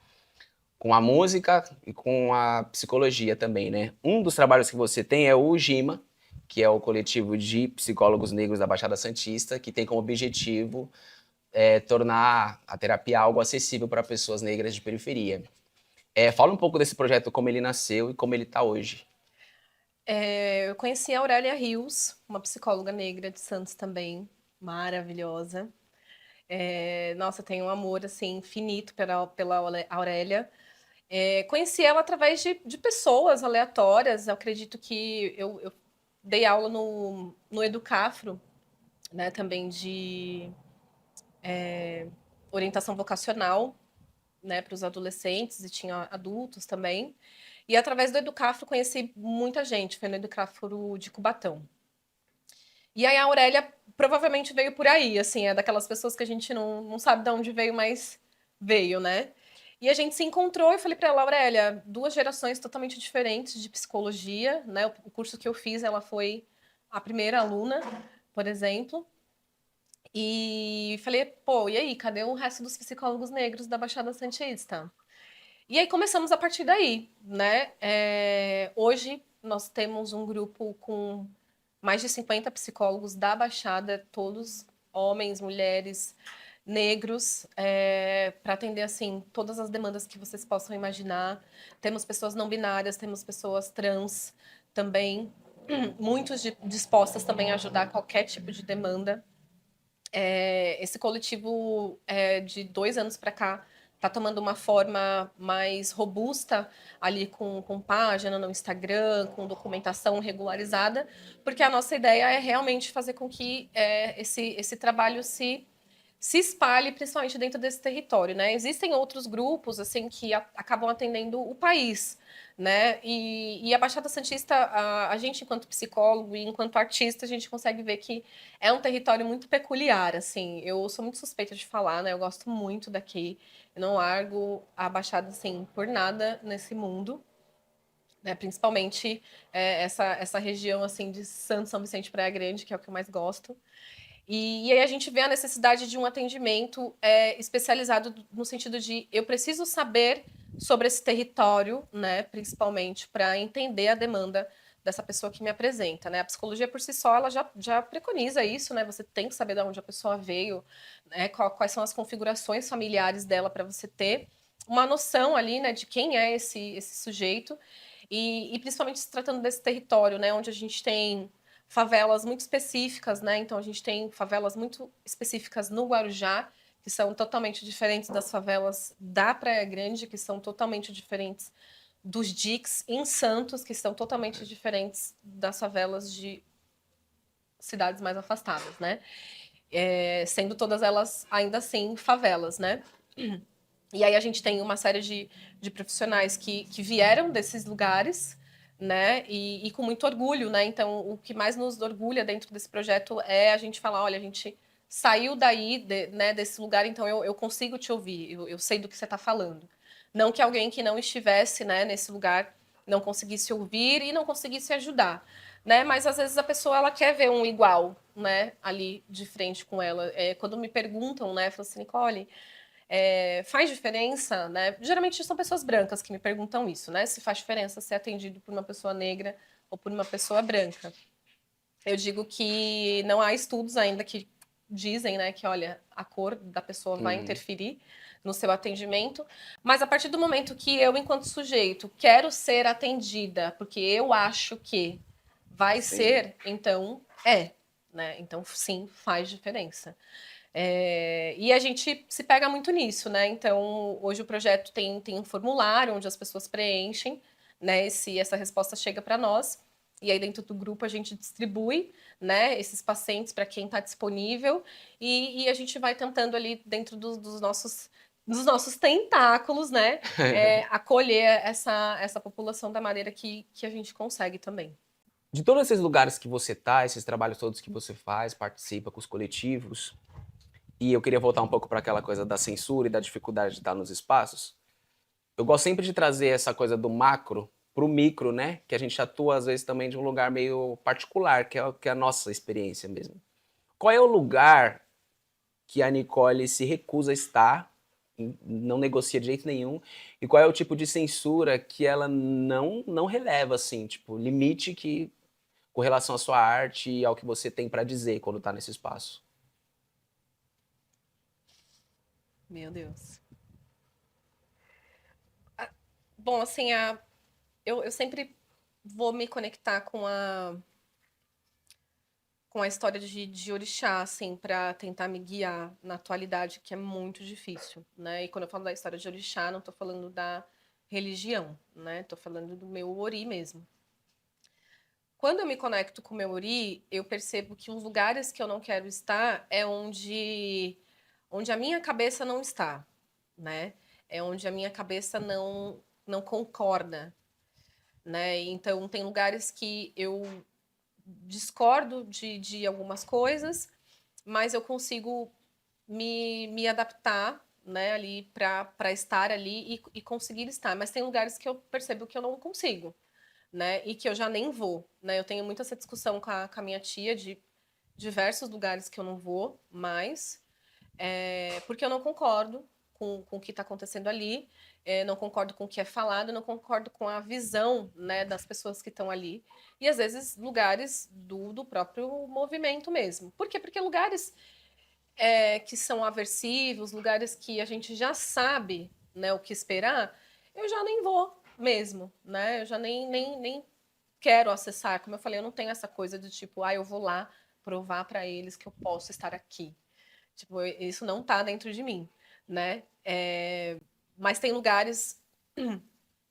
com a música e com a psicologia também, né? Um dos trabalhos que você tem é o GIMA, que é o coletivo de psicólogos negros da Baixada Santista, que tem como objetivo tornar a terapia algo acessível para pessoas negras de periferia. Fala um pouco desse projeto, como ele nasceu e como ele está hoje. Eu conheci a Aurélia Rios, uma psicóloga negra de Santos também, maravilhosa. Nossa, tenho um amor assim infinito pela Aurélia. Conheci ela através de pessoas aleatórias. Eu acredito que eu dei aula no Educafro, né, também de orientação vocacional, né, para os adolescentes e tinha adultos também. E através do Educafro conheci muita gente, foi no Educafro de Cubatão. E aí a Aurélia provavelmente veio por aí, assim, é daquelas pessoas que a gente não sabe de onde veio, mas veio, né? E a gente se encontrou e falei para ela, Aurélia, duas gerações totalmente diferentes de psicologia, né? O curso que eu fiz, ela foi a primeira aluna, por exemplo. E falei, pô, e aí, cadê o resto dos psicólogos negros da Baixada Santista? E aí começamos a partir daí, né? Hoje nós temos um grupo com mais de 50 psicólogos da Baixada, todos homens, mulheres, negros, para atender assim todas as demandas que vocês possam imaginar. Temos pessoas não binárias, temos pessoas trans também, muitos dispostas também a ajudar qualquer tipo de demanda. Esse coletivo de 2 anos para cá tá tomando uma forma mais robusta ali com página no Instagram, com documentação regularizada, porque a nossa ideia é realmente fazer com que esse trabalho se espalhe, principalmente dentro desse território, né? Existem outros grupos, assim, que acabam atendendo o país, né? E a Baixada Santista, a gente, enquanto psicólogo e enquanto artista, a gente consegue ver que é um território muito peculiar, assim. Eu sou muito suspeita de falar, né? Eu gosto muito daqui. Eu não largo a Baixada, assim, por nada nesse mundo. Né, principalmente essa região assim de Santo São Vicente Praia Grande, que é o que eu mais gosto. E aí a gente vê a necessidade de um atendimento especializado no sentido de eu preciso saber sobre esse território, né, principalmente para entender a demanda dessa pessoa que me apresenta, né? A psicologia por si só ela já preconiza isso, né? Você tem que saber de onde a pessoa veio, né? Quais são as configurações familiares dela para você ter uma noção ali, né, de quem é esse sujeito e principalmente se tratando desse território, né, onde a gente tem favelas muito específicas, né? Então a gente tem favelas muito específicas no Guarujá, que são totalmente diferentes das favelas da Praia Grande, que são totalmente diferentes dos diques em Santos, que são totalmente diferentes das favelas de cidades mais afastadas, né? Sendo todas elas ainda assim favelas, né? E aí a gente tem uma série de profissionais que vieram desses lugares, né? E com muito orgulho, né? Então, o que mais nos orgulha dentro desse projeto é a gente falar, olha, a gente saiu daí, né, desse lugar, então eu consigo te ouvir, eu sei do que você está falando. Não que alguém que não estivesse, né, nesse lugar não conseguisse ouvir e não conseguisse ajudar, né? Mas às vezes a pessoa ela quer ver um igual, né, ali de frente com ela. Quando me perguntam, né, falam assim, Nicole, faz diferença, né? Geralmente são pessoas brancas que me perguntam isso, né? Se faz diferença ser atendido por uma pessoa negra ou por uma pessoa branca. Eu digo que não há estudos ainda que dizem, né, que olha, a cor da pessoa vai Uhum. interferir no seu atendimento, mas a partir do momento que eu, enquanto sujeito, quero ser atendida, porque eu acho que vai Sim. ser, então né? Então sim, faz diferença. E a gente se pega muito nisso, né? Então, hoje o projeto tem um formulário onde as pessoas preenchem, né? Essa resposta chega para nós. E aí, dentro do grupo, a gente distribui, né, esses pacientes para quem está disponível. E a gente vai tentando ali, dentro dos nossos tentáculos, né? Acolher essa população da maneira que a gente consegue também. De todos esses lugares que você tá, esses trabalhos todos que você faz, participa com os coletivos, e eu queria voltar um pouco para aquela coisa da censura e da dificuldade de estar nos espaços. Eu gosto sempre de trazer essa coisa do macro para o micro, né? Que a gente atua às vezes também de um lugar meio particular, que é a nossa experiência mesmo. Qual é o lugar que a Nicole se recusa a estar, não negocia de jeito nenhum, e qual é o tipo de censura que ela não releva, assim, tipo, limite que com relação à sua arte e ao que você tem para dizer quando está nesse espaço? Meu Deus. Bom, assim, eu sempre vou me conectar com a história de orixá, assim, para tentar me guiar na atualidade, que é muito difícil, né? E quando eu falo da história de orixá, não estou falando da religião, né? Estou falando do meu ori mesmo. Quando eu me conecto com o meu ori, eu percebo que os lugares que eu não quero estar é onde a minha cabeça não está, né? É onde a minha cabeça não concorda, né? Então, tem lugares que eu discordo de algumas coisas, mas eu consigo me adaptar, né, ali para estar ali e conseguir estar. Mas tem lugares que eu percebo que eu não consigo, né, e que eu já nem vou, né. Eu tenho muito essa discussão com a minha tia de diversos lugares que eu não vou mais, porque eu não concordo com o que está acontecendo ali, não concordo com o que é falado, não concordo com a visão, né, das pessoas que estão ali. E às vezes lugares do próprio movimento mesmo. Por quê? Porque lugares que são aversivos, lugares que a gente já sabe, né, o que esperar, eu já nem vou mesmo, né? Eu já nem quero acessar. Como eu falei, eu não tenho essa coisa de tipo, eu vou lá provar para eles que eu posso estar aqui. Tipo, isso não tá dentro de mim, né? Mas tem lugares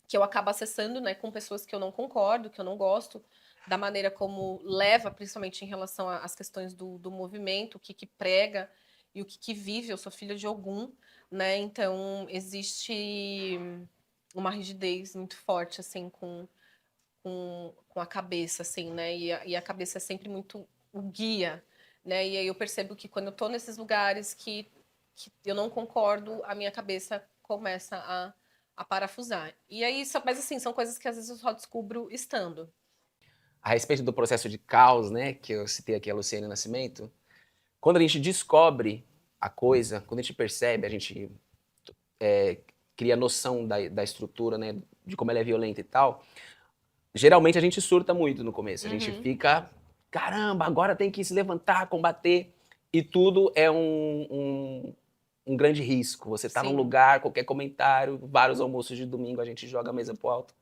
que eu acabo acessando, né, com pessoas que eu não concordo, que eu não gosto da maneira como leva, principalmente em relação às questões do movimento, o que prega e o que vive. Eu sou filha de Ogum, né? Então existe uma rigidez muito forte, assim, com a cabeça, assim, né? E a cabeça é sempre muito o guia, né? E aí eu percebo que quando eu tô nesses lugares que eu não concordo, a minha cabeça começa a parafusar. E aí, mas assim, são coisas que às vezes eu só descubro estando. A respeito do processo de caos, né, que eu citei aqui a Luciane Nascimento, quando a gente descobre a coisa, quando a gente percebe, a gente cria noção da estrutura, né, de como ela é violenta e tal, geralmente a gente surta muito no começo. A gente Uhum. fica, caramba, agora tem que se levantar, combater. E tudo é um grande risco. Você tá num Sim, lugar, qualquer comentário, vários almoços de domingo a gente joga a mesa pro alto.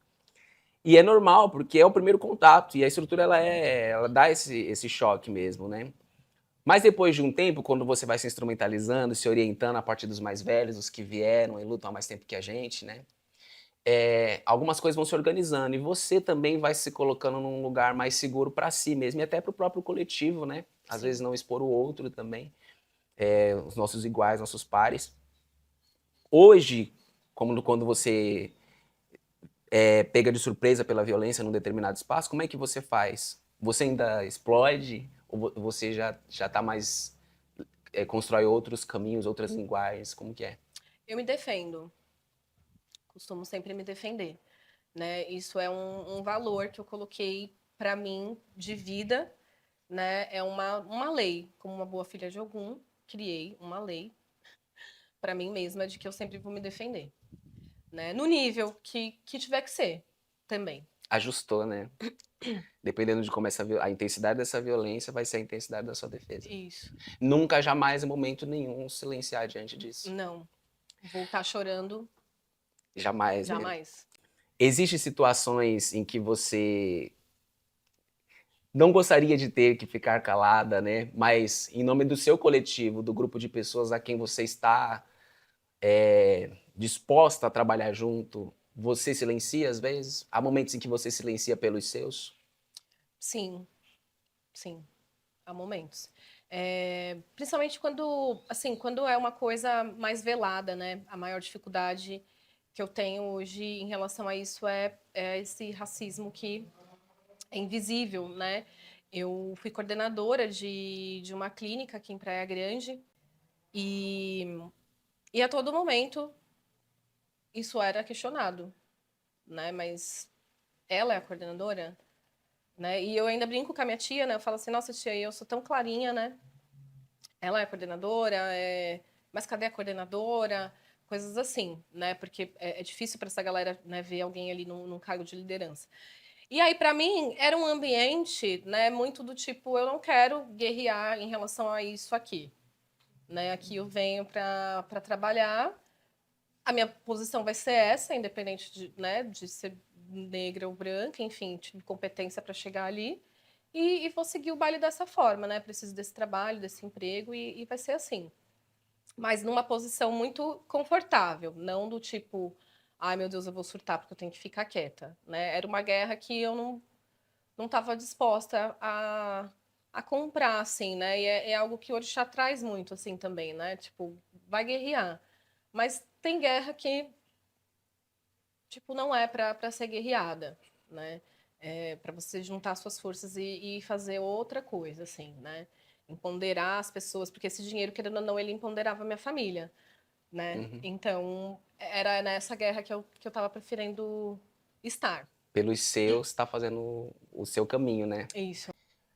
E é normal, porque é o primeiro contato. E a estrutura, ela dá esse choque mesmo, né? Mas depois de um tempo, quando você vai se instrumentalizando, se orientando a partir dos mais velhos, os que vieram e lutam há mais tempo que a gente, né? Algumas coisas vão se organizando e você também vai se colocando num lugar mais seguro para si mesmo e até para o próprio coletivo, né? Às vezes sim. não expor o outro também, os nossos iguais, nossos pares. Hoje, como quando você pega de surpresa pela violência num determinado espaço, como é que você faz? Você ainda explode ou você já está mais constrói outros caminhos, outras linguagens? Como que é? Eu me defendo, costumo sempre me defender, né? Isso é um valor que eu coloquei para mim de vida, né? É uma lei, como uma boa filha de Ogum, criei uma lei para mim mesma de que eu sempre vou me defender, né? No nível que tiver que ser, também. Ajustou, né? Dependendo de como a intensidade dessa violência vai ser a intensidade da sua defesa. Isso. Nunca, jamais, em momento nenhum, silenciar diante disso. Não. Voltar chorando, Jamais, né? jamais. Existem situações em que você não gostaria de ter que ficar calada, né? Mas em nome do seu coletivo, do grupo de pessoas a quem você está disposta a trabalhar junto, você silencia às vezes? Há momentos em que você silencia pelos seus? Sim, sim. Há momentos. Principalmente quando, assim, quando é uma coisa mais velada, né? A maior dificuldade que eu tenho hoje em relação a isso é esse racismo que é invisível, né? Eu fui coordenadora de uma clínica aqui em Praia Grande e, e a todo momento isso era questionado, né? Mas ela é a coordenadora, né? E eu ainda brinco com a minha tia, né? Eu falo assim, nossa tia, eu sou tão clarinha, né? Ela é coordenadora, mas cadê a coordenadora? Coisas assim, né? Porque é difícil para essa galera, né, ver alguém ali num cargo de liderança. E aí, para mim, era um ambiente, né, muito do tipo, eu não quero guerrear em relação a isso aqui, né? Aqui eu venho para trabalhar, a minha posição vai ser essa, independente de, né, de ser negra ou branca, enfim, tive competência para chegar ali. E vou seguir o baile dessa forma, né? Preciso desse trabalho, desse emprego e vai ser assim. Mas numa posição muito confortável, não do tipo, ai meu Deus, eu vou surtar porque eu tenho que ficar quieta, né? Era uma guerra que eu não estava disposta a comprar, assim, né? E é algo que o Orixá traz muito, assim, também, né? Tipo, vai guerrear. Mas tem guerra que, tipo, não é para ser guerreada, né? É para você juntar suas forças e fazer outra coisa, assim, né? Empoderar as pessoas, porque esse dinheiro, querendo ou não, ele empoderava a minha família, né? Uhum. Então, era nessa guerra que eu tava preferindo estar. Pelos seus, está fazendo o seu caminho, né? Isso.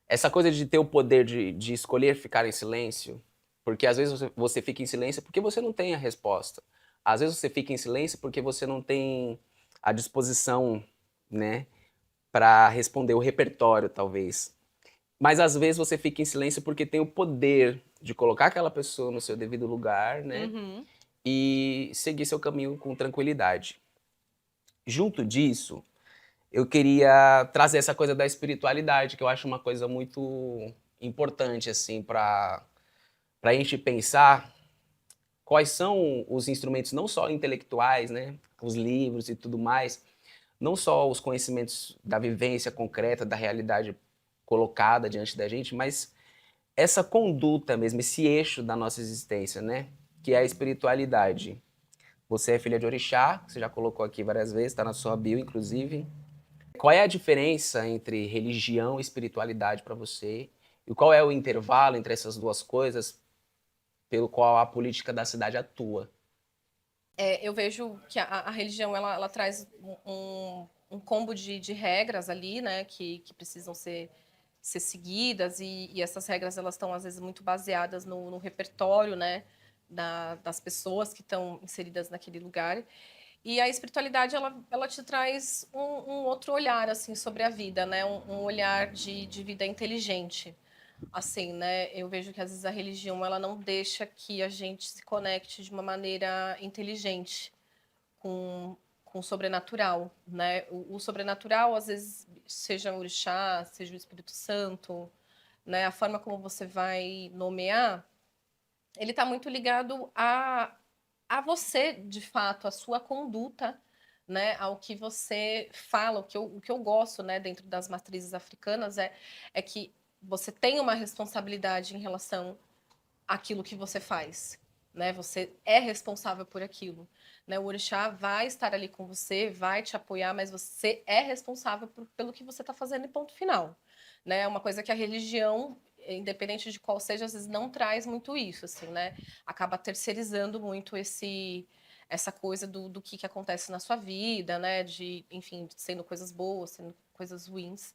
Essa coisa de ter o poder de escolher ficar em silêncio, porque às vezes você fica em silêncio porque você não tem a resposta. Às vezes você fica em silêncio porque você não tem a disposição, né, para responder o repertório, talvez. Mas às vezes você fica em silêncio porque tem o poder de colocar aquela pessoa no seu devido lugar, né, Uhum. e seguir seu caminho com tranquilidade. Junto disso, eu queria trazer essa coisa da espiritualidade, que eu acho uma coisa muito importante, assim, para a gente pensar quais são os instrumentos, não só intelectuais, né, os livros e tudo mais, não só os conhecimentos da vivência concreta, da realidade colocada diante da gente, mas essa conduta mesmo, esse eixo da nossa existência, né, que é a espiritualidade. Você é filha de orixá, que você já colocou aqui várias vezes, está na sua bio, inclusive. Qual é a diferença entre religião e espiritualidade para você? E qual é o intervalo entre essas duas coisas pelo qual a política da cidade atua? Eu vejo que a religião ela traz um combo de regras ali, né, que precisam ser seguidas, e essas regras elas estão às vezes muito baseadas no repertório, né, das pessoas que estão inseridas naquele lugar. E a espiritualidade ela te traz um outro olhar assim sobre a vida, né, um olhar de vida inteligente. Assim, né? Eu vejo que às vezes a religião ela não deixa que a gente se conecte de uma maneira inteligente com o sobrenatural, né? O sobrenatural, às vezes, seja o orixá, seja o Espírito Santo, né? A forma como você vai nomear, ele está muito ligado a você, de fato, a sua conduta, né? Ao que você fala, o que eu gosto, né? Dentro das matrizes africanas é que você tem uma responsabilidade em relação àquilo que você faz, né? Você é responsável por aquilo, né? O orixá vai estar ali com você, vai te apoiar, mas você é responsável pelo que você está fazendo e ponto final, né? É uma coisa que a religião, independente de qual seja, às vezes não traz muito isso, assim, né? Acaba terceirizando muito essa coisa do que acontece na sua vida, né? De, enfim, sendo coisas boas, sendo coisas ruins.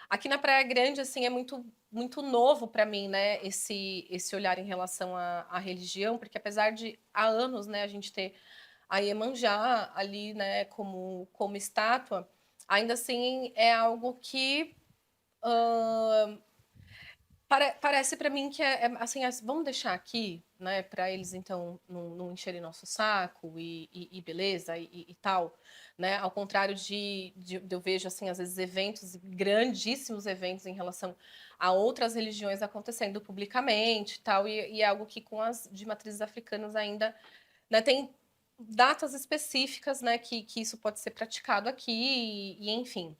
Aqui na Praia Grande, assim, é muito novo para mim, né, esse olhar em relação à religião, porque apesar de há anos, né, a gente ter a Iemanjá ali, né, como estátua, ainda assim é algo que parece para mim que assim, vamos deixar aqui, né, para eles então não encherem nosso saco e beleza e tal, né? Ao contrário de eu vejo assim às vezes eventos, grandíssimos eventos em relação a outras religiões acontecendo publicamente, e tal, e é algo que com as de matrizes africanas ainda, né, tem datas específicas, né, que isso pode ser praticado aqui e enfim.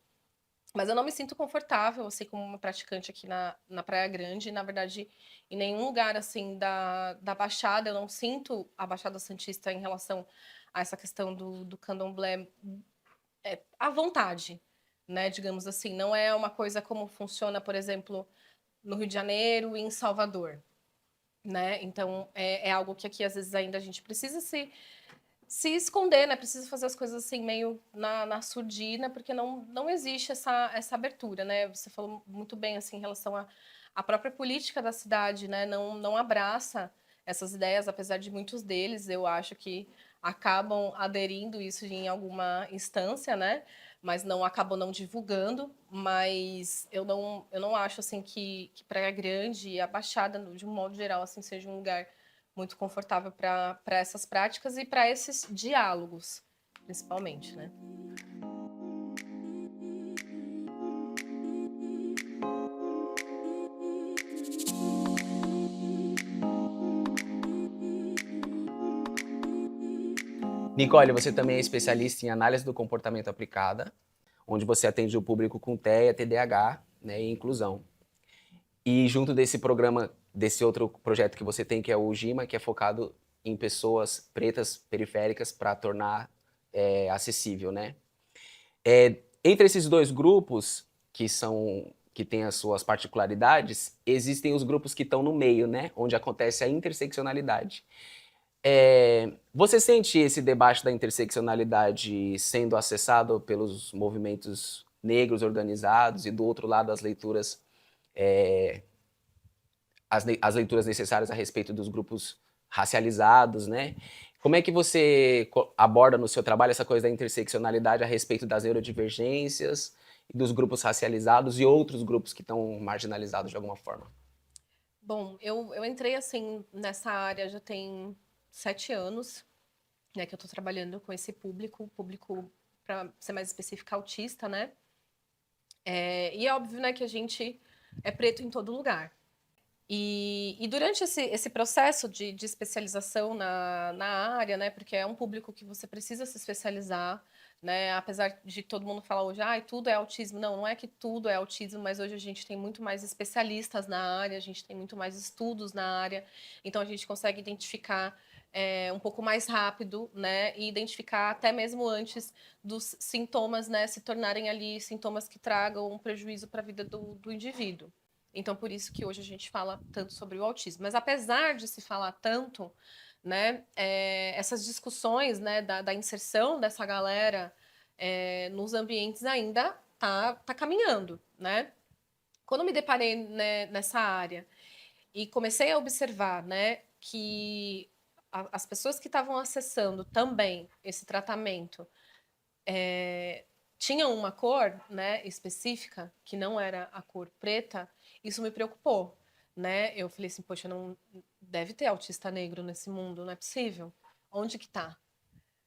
Mas eu não me sinto confortável, assim, como uma praticante aqui na Praia Grande. Na verdade, em nenhum lugar, assim, da Baixada, eu não sinto a Baixada Santista em relação a essa questão do candomblé à vontade, né? Digamos assim. Não é uma coisa como funciona, por exemplo, no Rio de Janeiro e em Salvador, né? Então, é algo que aqui, às vezes, ainda a gente precisa se esconder, né? Precisa fazer as coisas assim meio na surdina, porque não existe essa abertura, né? Você falou muito bem assim em relação à própria política da cidade, né? Não abraça essas ideias, apesar de muitos deles, eu acho que acabam aderindo isso em alguma instância, né? Mas não acabam não divulgando. Mas eu não acho assim que Praia Grande e a Baixada, de um modo geral, assim, seja um lugar muito confortável para essas práticas e para esses diálogos, principalmente, né? Nicole, você também é especialista em análise do comportamento aplicada, onde você atende o público com TEA, TDAH, né, e inclusão. E junto desse programa, desse outro projeto que você tem, que é o GIMA, que é focado em pessoas pretas periféricas para tornar acessível, né? Entre esses dois grupos, que têm as suas particularidades, existem os grupos que estão no meio, né? Onde acontece a interseccionalidade. Você sente esse debate da interseccionalidade sendo acessado pelos movimentos negros organizados e, do outro lado, as leituras, as leituras necessárias a respeito dos grupos racializados, né? Como é que você aborda no seu trabalho essa coisa da interseccionalidade a respeito das neurodivergências e dos grupos racializados e outros grupos que estão marginalizados de alguma forma? Bom, eu entrei assim nessa área já tem 7 anos, né, que eu estou trabalhando com esse público para ser mais específica autista, né? E é óbvio, né, que a gente é preto em todo lugar. E durante esse processo de especialização na área, né, porque é um público que você precisa se especializar, né, apesar de todo mundo falar hoje, ah, tudo é autismo. Não, não é que tudo é autismo, mas hoje a gente tem muito mais especialistas na área, a gente tem muito mais estudos na área, então a gente consegue identificar um pouco mais rápido, né, e identificar até mesmo antes dos sintomas, né, se tornarem ali sintomas que tragam um prejuízo para a vida do indivíduo. Então, por isso que hoje a gente fala tanto sobre o autismo. Mas apesar de se falar tanto, né, essas discussões, né, da inserção dessa galera nos ambientes ainda tá caminhando, né? Quando eu me deparei, né, nessa área e comecei a observar, né, que as pessoas que estavam acessando também esse tratamento tinham uma cor, né, específica, que não era a cor preta, isso me preocupou, né? Eu falei assim, poxa, não deve ter autista negro nesse mundo, não é possível. Onde que tá?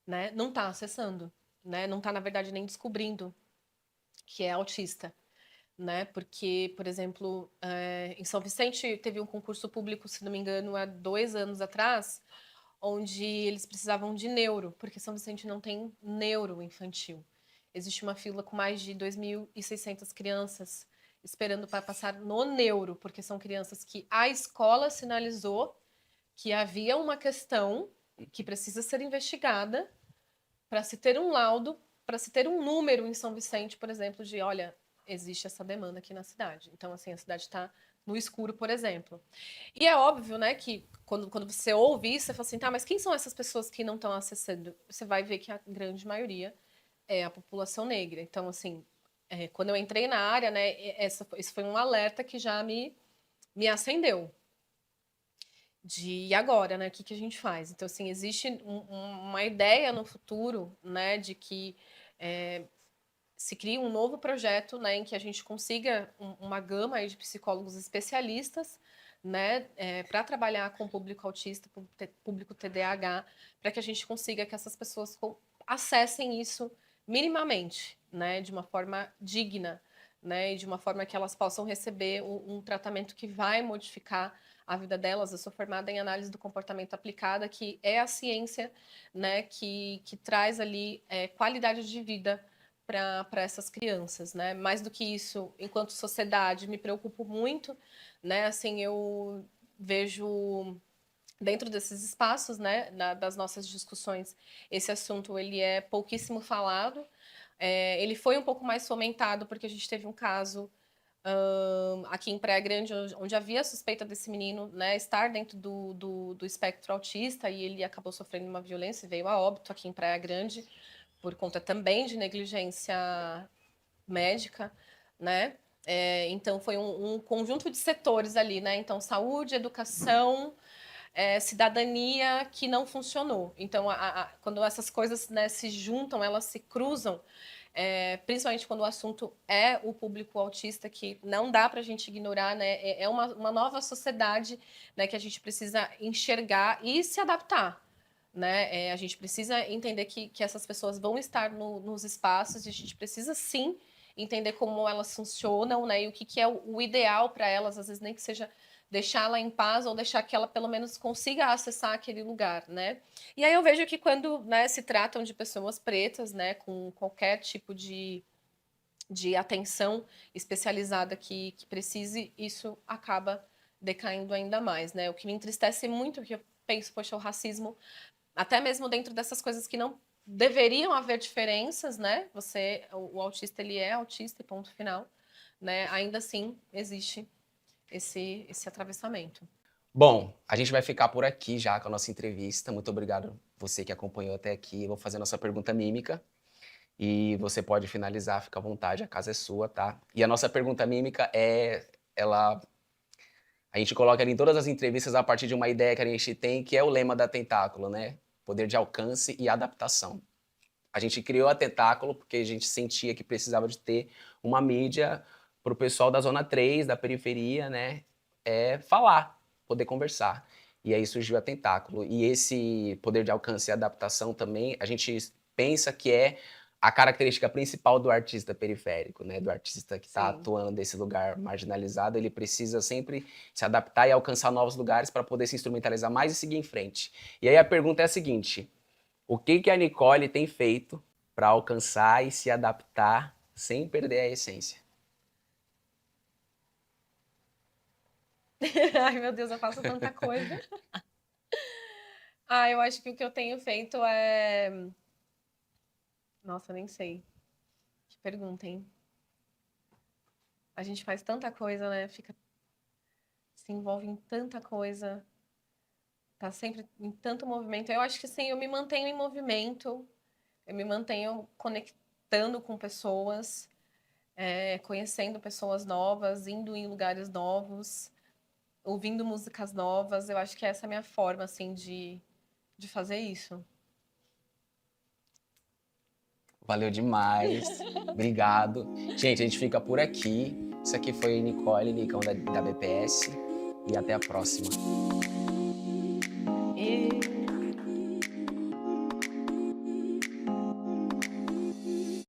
Né? Não tá acessando, né? Não tá, na verdade, nem descobrindo que é autista, né? Porque, por exemplo, em São Vicente teve um concurso público, se não me engano, há 2 anos atrás, onde eles precisavam de neuro, porque São Vicente não tem neuro infantil. Existe uma fila com mais de 2.600 crianças esperando para passar no neuro, porque são crianças que a escola sinalizou que havia uma questão que precisa ser investigada para se ter um laudo, para se ter um número em São Vicente, por exemplo, de, olha, existe essa demanda aqui na cidade. Então, assim, a cidade está no escuro, por exemplo. E é óbvio, né, que quando você ouve isso, você fala assim, tá, mas quem são essas pessoas que não estão acessando? Você vai ver que a grande maioria é a população negra. Então, assim, quando eu entrei na área, né, esse foi um alerta que já me acendeu. E agora, né, o que a gente faz? Então, assim, existe uma ideia no futuro, né, de que se crie um novo projeto, né, em que a gente consiga uma gama aí de psicólogos especialistas, né, para trabalhar com o público autista, público TDAH, para que a gente consiga que essas pessoas acessem isso minimamente, né, de uma forma digna, né, e de uma forma que elas possam receber um tratamento que vai modificar a vida delas. Eu sou formada em análise do comportamento aplicada, que é a ciência, né, que traz ali qualidade de vida para essas crianças, né? Mais do que isso, enquanto sociedade, me preocupo muito, né? Assim, eu vejo dentro desses espaços, né, das nossas discussões, esse assunto ele é pouquíssimo falado. Ele foi um pouco mais fomentado porque a gente teve um caso aqui em Praia Grande, onde havia a suspeita desse menino, né, estar dentro do espectro autista e ele acabou sofrendo uma violência e veio a óbito aqui em Praia Grande por conta também de negligência médica, né? Então foi um conjunto de setores ali, né? Então saúde, educação, cidadania que não funcionou. Então quando essas coisas, né, se juntam, elas se cruzam, principalmente quando o assunto é o público autista, que não dá para a gente ignorar, né? É uma nova sociedade, né, que a gente precisa enxergar e se adaptar. Né? A gente precisa entender que essas pessoas vão estar nos espaços e a gente precisa sim entender como elas funcionam, né? E o que é o ideal para elas, às vezes nem que seja deixá-la em paz ou deixar que ela pelo menos consiga acessar aquele lugar, né? E aí eu vejo que quando, né, se tratam de pessoas pretas, né, com qualquer tipo de atenção especializada que precise, isso acaba decaindo ainda mais, né? O que me entristece muito, que eu penso, poxa, o racismo até mesmo dentro dessas coisas que não deveriam haver diferenças, né? O autista, ele é autista e ponto final, né? Ainda assim, existe esse atravessamento. Bom, a gente vai ficar por aqui já com a nossa entrevista. Muito obrigado você que acompanhou até aqui. Eu vou fazer a nossa pergunta mímica e você pode finalizar, fica à vontade, a casa é sua, tá? E a nossa pergunta mímica a gente coloca ali em todas as entrevistas a partir de uma ideia que a gente tem, que é o lema da Tentáculo, né? Poder de alcance e adaptação. A gente criou a Tentáculo porque a gente sentia que precisava de ter uma mídia para o pessoal da Zona 3, da periferia, né? Falar, poder conversar. E aí surgiu a Tentáculo. E esse poder de alcance e adaptação também, a gente pensa que é a característica principal do artista periférico, né? Do artista que está Sim. atuando nesse lugar marginalizado, ele precisa sempre se adaptar e alcançar novos lugares para poder se instrumentalizar mais e seguir em frente. E aí a pergunta é a seguinte: o que que a Nicole tem feito para alcançar e se adaptar sem perder a essência? Ai, meu Deus, eu faço tanta coisa. Eu acho que o que eu tenho feito é. Nossa, nem sei. Que pergunta, hein? A gente faz tanta coisa, né? Se envolve em tanta coisa, tá sempre em tanto movimento. Eu acho que sim, eu me mantenho em movimento, eu me mantenho conectando com pessoas, conhecendo pessoas novas, indo em lugares novos, ouvindo músicas novas. Eu acho que essa é a minha forma, assim, de fazer isso. Valeu demais. Obrigado. Gente, a gente fica por aqui. Isso aqui foi Nicole, Nicão da BPS. E até a próxima.